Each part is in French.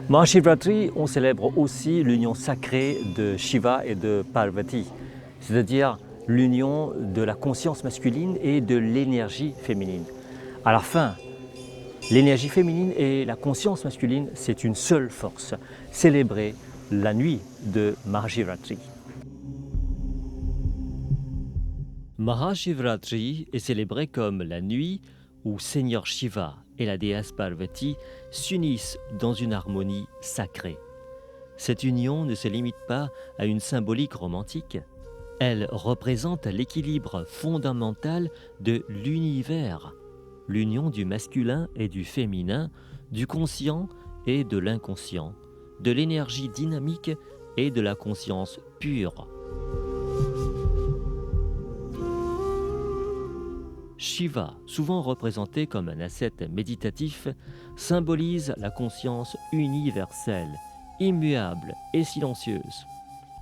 Mahashivratri, on célèbre aussi l'union sacrée de Shiva et de Parvati, c'est-à-dire l'union de la conscience masculine et de l'énergie féminine. À la fin, l'énergie féminine et la conscience masculine, c'est une seule force. Célébrer la nuit de Mahashivratri. Mahashivratri est célébré comme la nuit où Seigneur Shiva et la déesse Parvati s'unissent dans une harmonie sacrée. Cette union ne se limite pas à une symbolique romantique. Elle représente l'équilibre fondamental de l'univers, l'union du masculin et du féminin, du conscient et de l'inconscient, de l'énergie dynamique et de la conscience pure. Shiva, souvent représenté comme un ascète méditatif, symbolise la conscience universelle, immuable et silencieuse.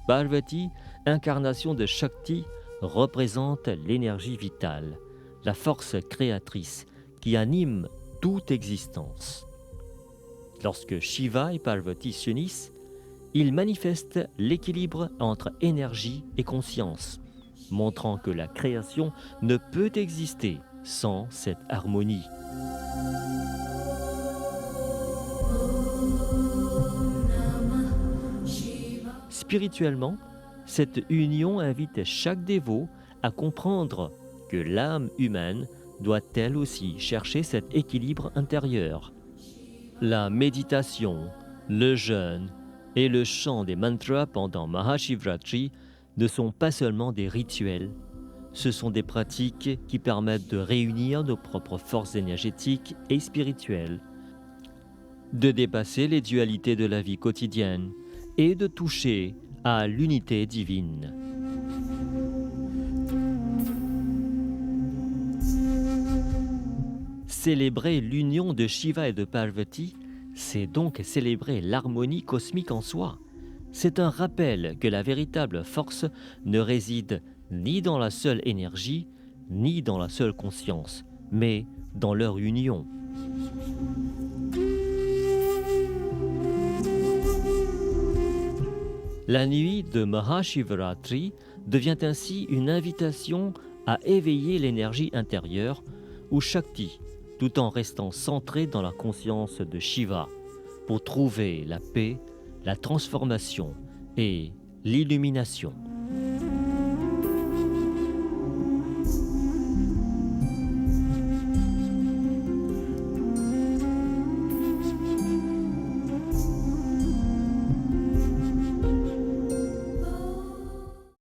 Parvati, incarnation de Shakti, représente l'énergie vitale, la force créatrice qui anime toute existence. Lorsque Shiva et Parvati s'unissent, ils manifestent l'équilibre entre énergie et conscience, montrant que la création ne peut exister sans cette harmonie. Spirituellement, cette union invite chaque dévot à comprendre que l'âme humaine doit elle aussi chercher cet équilibre intérieur. La méditation, le jeûne et le chant des mantras pendant Mahashivratri ne sont pas seulement des rituels, ce sont des pratiques qui permettent de réunir nos propres forces énergétiques et spirituelles, de dépasser les dualités de la vie quotidienne et de toucher à l'unité divine. Célébrer l'union de Shiva et de Parvati, c'est donc célébrer l'harmonie cosmique en soi. C'est un rappel que la véritable force ne réside ni dans la seule énergie, ni dans la seule conscience, mais dans leur union. La nuit de Mahashivratri devient ainsi une invitation à éveiller l'énergie intérieure ou Shakti, tout en restant centré dans la conscience de Shiva, pour trouver la paix, la transformation et l'illumination.